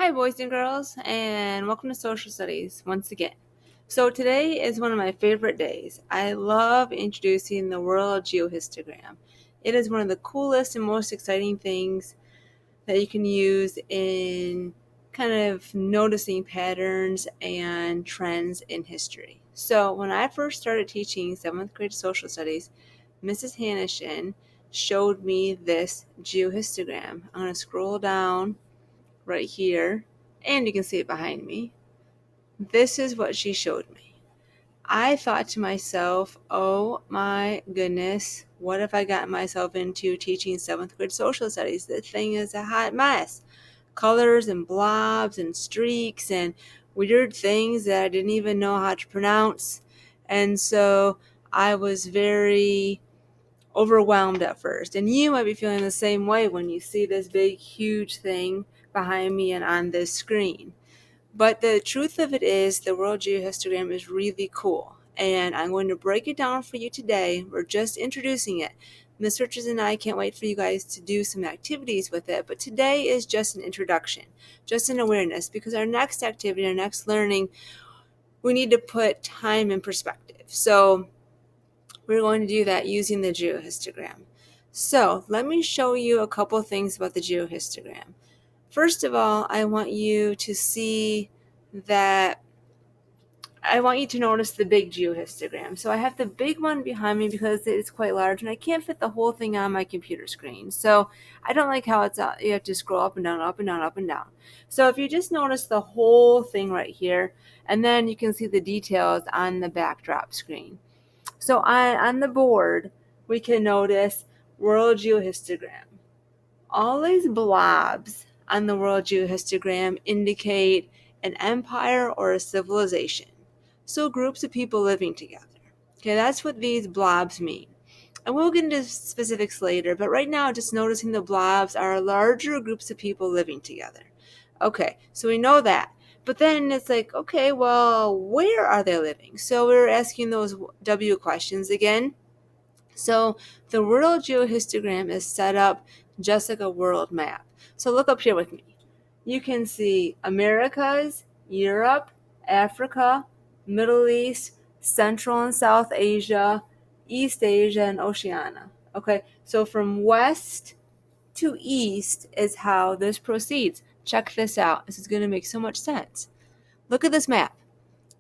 Hi, boys and girls, and welcome to Social Studies once again. So today is one of my favorite days. I love introducing the world geohistogram. It is one of the coolest and most exciting things that you can use in kind of noticing patterns and trends in history. So when I first started teaching 7th grade social studies, Mrs. Hanishin showed me this geohistogram. I'm going to scroll down right here, and you can see it behind me. This is what she showed me. I thought to myself, oh my goodness, what have I gotten myself into teaching 7th grade social studies? This thing is a hot mess. Colors and blobs and streaks and weird things that I didn't even know how to pronounce. And so I was very overwhelmed at first. And you might be feeling the same way when you see this big, huge thing behind me and on this screen. But the truth of it is, the World Geohistogram is really cool. And I'm going to break it down for you today. We're just introducing it. Ms. Richards and I can't wait for you guys to do some activities with it. But today is just an introduction, just an awareness, because our next activity, our next learning, we need to put time in perspective. So we're going to do that using the geohistogram. So let me show you a couple things about the geohistogram. First of all, I want you to notice the big geohistogram. So I have the big one behind me because it's quite large and I can't fit the whole thing on my computer screen. So I don't like how you have to scroll up and down, up and down, up and down. So if you just notice the whole thing right here, and then you can see the details on the backdrop screen. So on the board, we can notice World Geohistogram. All these blobs on the World Geohistogram indicate an empire or a civilization. So groups of people living together. Okay, that's what these blobs mean. And we'll get into specifics later, but right now just noticing the blobs are larger groups of people living together. Okay, so we know that. But then it's like, okay, well, where are they living? So we're asking those W questions again. So the world geohistogram is set up just like a world map. So look up here with me. You can see Americas, Europe, Africa, Middle East, Central and South Asia, East Asia, and Oceania. Okay, so from west to east is how this proceeds. Check this out. This is going to make so much sense. Look at this map.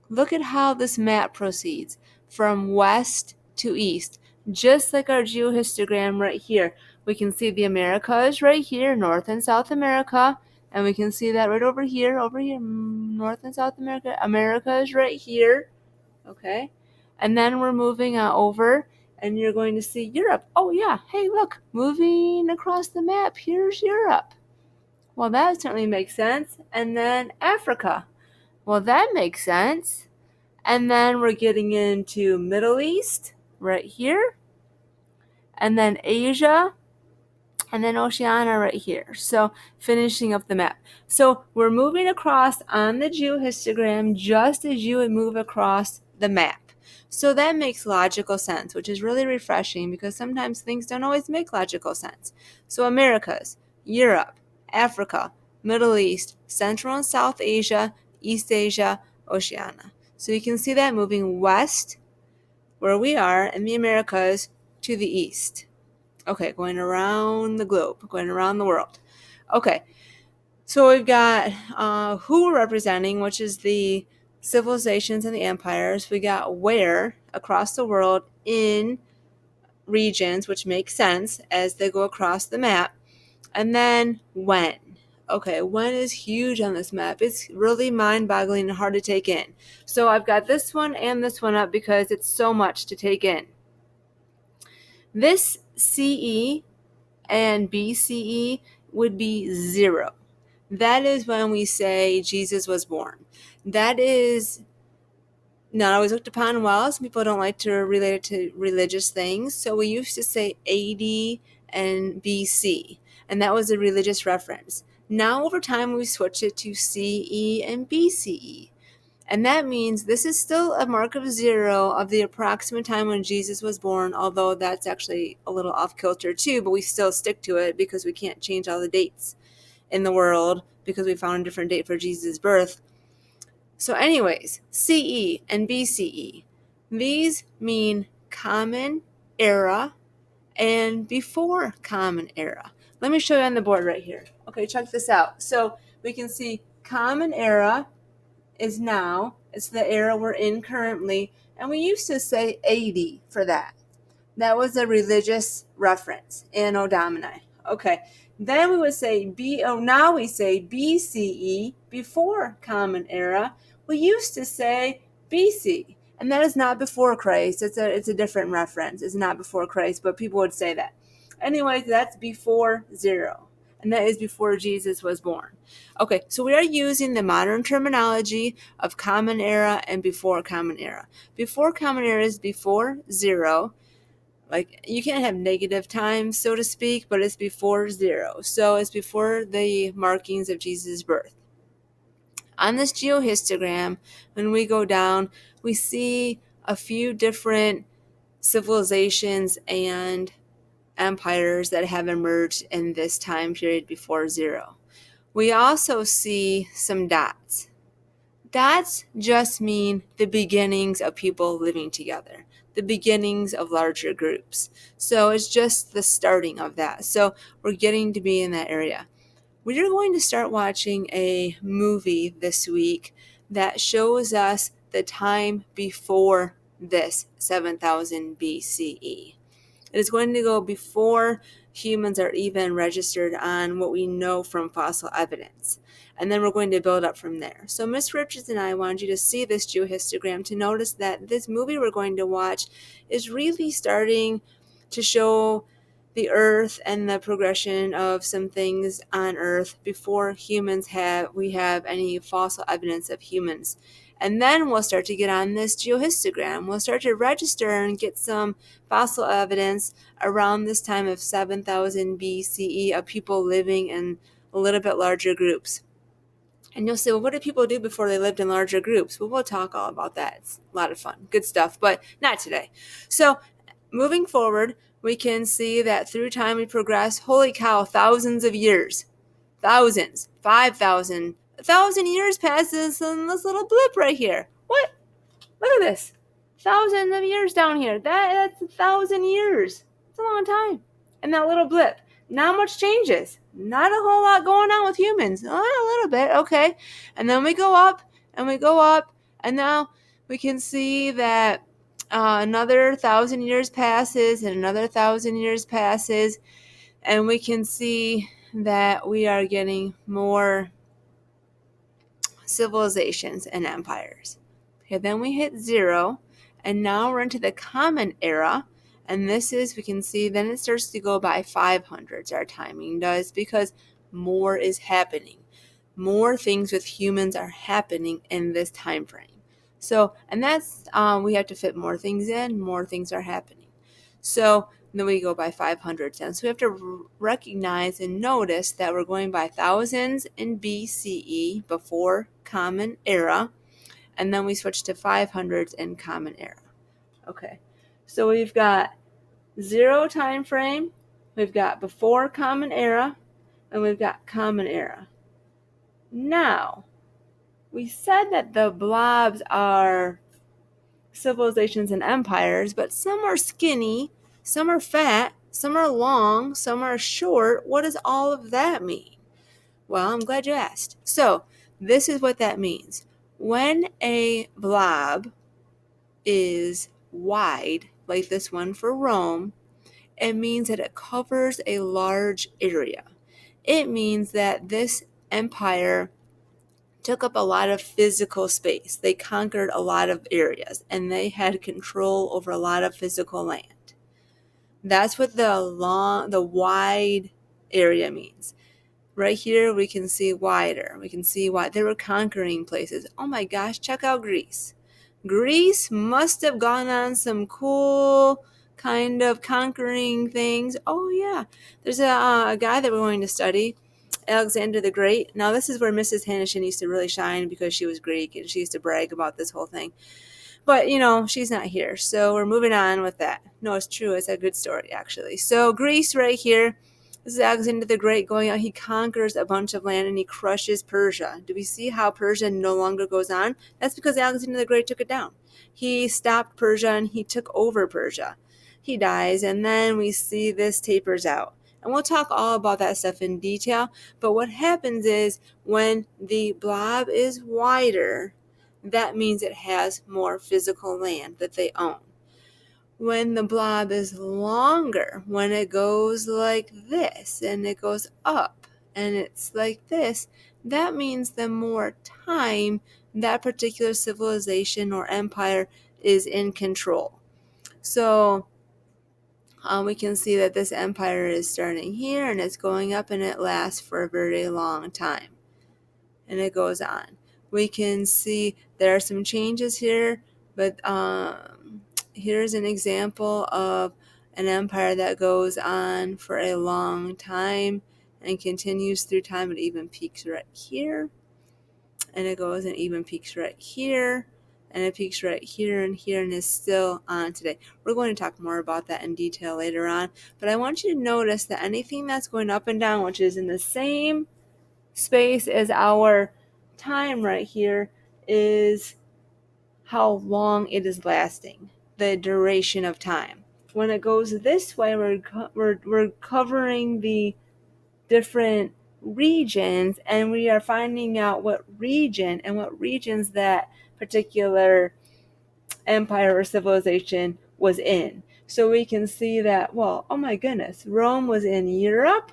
Look at how this map proceeds from west to east, just like our geohistogram right here. We can see the Americas right here, North and South America, and we can see that right over here, North and South America. America is right here, okay? And then we're moving over, and you're going to see Europe. Oh yeah, hey look, moving across the map, here's Europe. Well, that certainly makes sense. And then Africa. Well, that makes sense. And then we're getting into Middle East right here. And then Asia. And then Oceania right here. So finishing up the map. So we're moving across on the geohistogram just as you would move across the map. So that makes logical sense, which is really refreshing because sometimes things don't always make logical sense. So Americas, Europe, Africa, Middle East, Central and South Asia, East Asia, Oceania. So you can see that moving west, where we are, in the Americas, to the east. Okay, going around the globe, going around the world. Okay, so we've got who we're representing, which is the civilizations and the empires. We got where across the world in regions, which makes sense as they go across the map. And then when. Okay, when is huge on this map. It's really mind-boggling and hard to take in. So I've got this one and this one up because it's so much to take in. This CE and BCE would be 0. That is when we say Jesus was born. That is not always looked upon well. Some people don't like to relate it to religious things. So we used to say AD and BC, and that was a religious reference. Now over time we switch it to CE and BCE. And that means this is still a mark of 0 of the approximate time when Jesus was born, although that's actually a little off kilter too, but we still stick to it because we can't change all the dates. in the world because we found a different date for Jesus' birth. So anyways, CE and BCE, these mean common era and before common era. Let me show you on the board right here. Okay, check this out. So we can see common era is now. It's the era we're in currently. And we used to say 80 for that. That was a religious reference, Anno Domini. Okay. Then we would say now we say BCE, before Common Era. We used to say BC, and that is not before Christ. It's a different reference. It's not before Christ, but people would say that. Anyways, that's before 0, and that is before Jesus was born. Okay, so we are using the modern terminology of Common Era and before Common Era. Before Common Era is before 0. Like, you can't have negative times, so to speak, but it's before 0. So it's before the markings of Jesus' birth. On this geohistogram, when we go down, we see a few different civilizations and empires that have emerged in this time period before 0. We also see some dots. Dots just mean the beginnings of people living together, the beginnings of larger groups. So it's just the starting of that. So we're getting to be in that area. We are going to start watching a movie this week that shows us the time before this 7000 BCE. It is going to go before humans are even registered on what we know from fossil evidence. And then we're going to build up from there. So Miss Richards and I want you to see this geohistogram to notice that this movie we're going to watch is really starting to show the Earth and the progression of some things on Earth before we have any fossil evidence of humans. And then we'll start to get on this geohistogram. We'll start to register and get some fossil evidence around this time of 7000 BCE of people living in a little bit larger groups. And you'll say, well, what did people do before they lived in larger groups? Well, we'll talk all about that. It's a lot of fun. Good stuff, but not today. So moving forward, we can see that through time we progress. Holy cow, thousands of years. Thousands. 5,000. 1,000 years passes in this little blip right here. What? Look at this. Thousands of years down here. That's 1,000 years. It's a long time. And that little blip. Not much changes. Not a whole lot going on with humans. A little bit, okay. And then we go up, and we go up, and now we can see that another 1,000 years passes, and another 1,000 years passes, and we can see that we are getting more civilizations and empires. Okay, then we hit 0, and now we're into the Common Era, and this is, we can see, then it starts to go by 500s, our timing does, because more is happening. More things with humans are happening in this time frame. So, and that's, we have to fit more things in, more things are happening. So then we go by 500s. And so we have to recognize and notice that we're going by thousands in BCE, before Common Era, and then we switch to 500s in Common Era. Okay, so we've got 0 time frame, we've got before Common Era, and we've got Common Era. Now, we said that the blobs are civilizations and empires, but some are skinny, some are fat, some are long, some are short. What does all of that mean? Well, I'm glad you asked. So, this is what that means. When a blob is wide, like this one for Rome, it means that it covers a large area. It means that this empire took up a lot of physical space. They conquered a lot of areas, and they had control over a lot of physical land. That's what the wide area means. Right here, we can see wider. We can see why they were conquering places. Oh my gosh, check out Greece. Greece must have gone on some cool kind of conquering things. Oh yeah, there's a guy that we're going to study, Alexander the Great. Now this is where Mrs. Hanishin used to really shine because she was Greek and she used to brag about this whole thing. But, she's not here, so we're moving on with that. No, it's true. It's a good story, actually. So Greece right here, This is Alexander the Great going out. He conquers a bunch of land and he crushes Persia. Do we see how Persia no longer goes on? That's because Alexander the Great took it down. He stopped Persia and he took over Persia. He dies, and then we see this tapers out. And we'll talk all about that stuff in detail. But what happens is when the blob is wider, that means it has more physical land that they own. When the blob is longer, when it goes like this and it goes up and it's like this, that means the more time that particular civilization or empire is in control. So we can see that this empire is starting here and it's going up and it lasts for a very long time. And it goes on. We can see there are some changes here, but here's an example of an empire that goes on for a long time and continues through time. It even peaks right here, and it goes and even peaks right here, and it peaks right here and here, and is still on today. We're going to talk more about that in detail later on, but I want you to notice that anything that's going up and down, which is in the same space as our time right here, is how long it is lasting, the duration of time. When it goes this way, we're covering the different regions, and we are finding out what region and what regions that particular empire or civilization was in. So we can see that, well, oh my goodness, Rome was in Europe,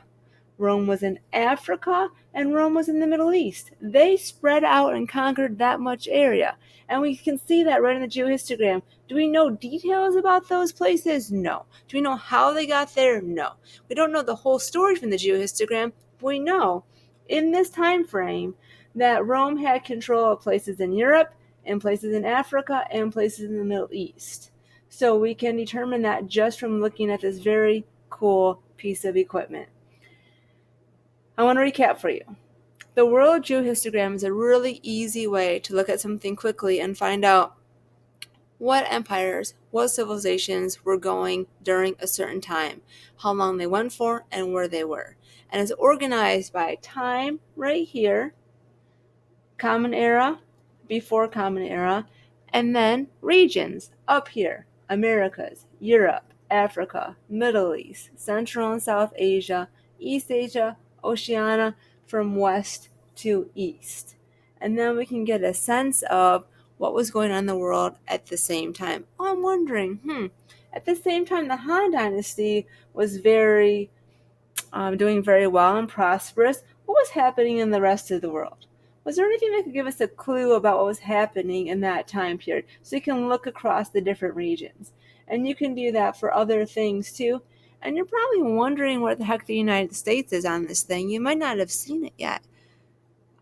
Rome was in Africa, and Rome was in the Middle East. They spread out and conquered that much area. And we can see that right in the Geohistogram. Do we know details about those places? No. Do we know how they got there? No. We don't know the whole story from the Geohistogram, but we know in this time frame that Rome had control of places in Europe, and places in Africa, and places in the Middle East. So we can determine that just from looking at this very cool piece of equipment. I want to recap for you. The World Geohistogram is a really easy way to look at something quickly and find out what empires, what civilizations were going during a certain time, how long they went for, and where they were. And it's organized by time right here, Common Era, before Common Era, and then regions up here, Americas, Europe, Africa, Middle East, Central and South Asia, East Asia, Oceania, from west to east. And then we can get a sense of what was going on in the world at the same time. Oh, I'm wondering, at the same time, the Han Dynasty was doing very well and prosperous. What was happening in the rest of the world? Was there anything that could give us a clue about what was happening in that time period? So you can look across the different regions. And you can do that for other things too. And you're probably wondering where the heck the United States is on this thing. You might not have seen it yet.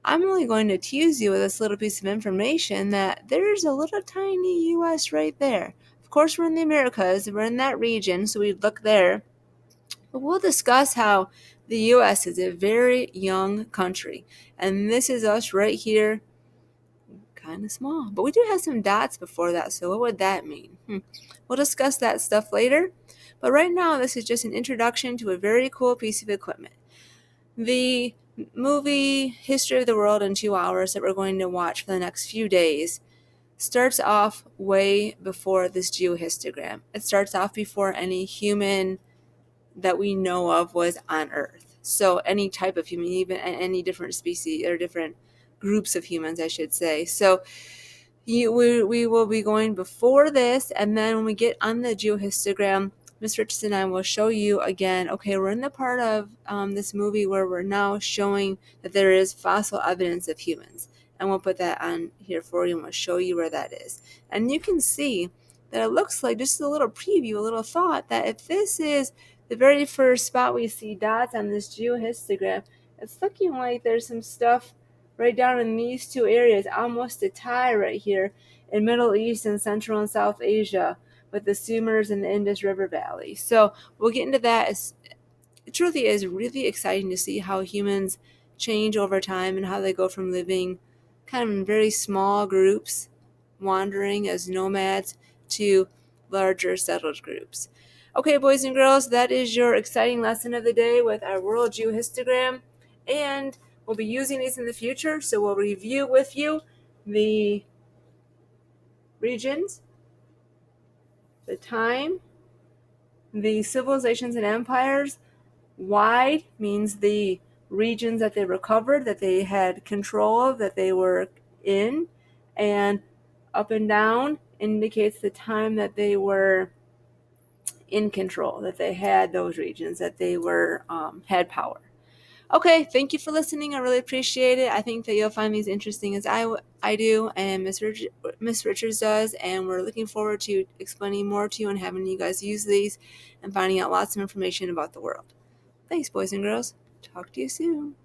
I'm only going to tease you with this little piece of information that there's a little tiny U.S. right there. Of course, we're in the Americas. We're in that region, so we'd look there. But we'll discuss how the U.S. is a very young country. And this is us right here, kind of small. But we do have some dots before that, so what would that mean? We'll discuss that stuff later. But right now, this is just an introduction to a very cool piece of equipment. The movie History of the World in 2 hours that we're going to watch for the next few days starts off way before this geohistogram. It starts off before any human that we know of was on Earth. So any type of human, even any different species or different groups of humans, I should say. So we will be going before this, and then when we get on the geohistogram, Ms. Richardson and I will show you again, okay, we're in the part of this movie where we're now showing that there is fossil evidence of humans. And we'll put that on here for you, and we'll show you where that is. And you can see that it looks like, just a little preview, a little thought, that if this is the very first spot we see dots on this geohistogram, it's looking like there's some stuff right down in these two areas, almost a tie right here in Middle East and Central and South Asia with the Sumers and the Indus River Valley. So we'll get into that. It truly is really exciting to see how humans change over time and how they go from living kind of in very small groups, wandering as nomads, to larger settled groups. Okay, boys and girls, that is your exciting lesson of the day with our World Geohistogram. And we'll be using these in the future, so we'll review with you the regions, the time, the civilizations and empires. Wide means the regions that they recovered, that they had control of, that they were in. And up and down indicates the time that they were in control, that they had those regions, that they were had power. Okay, thank you for listening. I really appreciate it. I think that you'll find these interesting as I do, and Miss Richards does, and we're looking forward to explaining more to you and having you guys use these and finding out lots of information about the world. Thanks, boys and girls. Talk to you soon.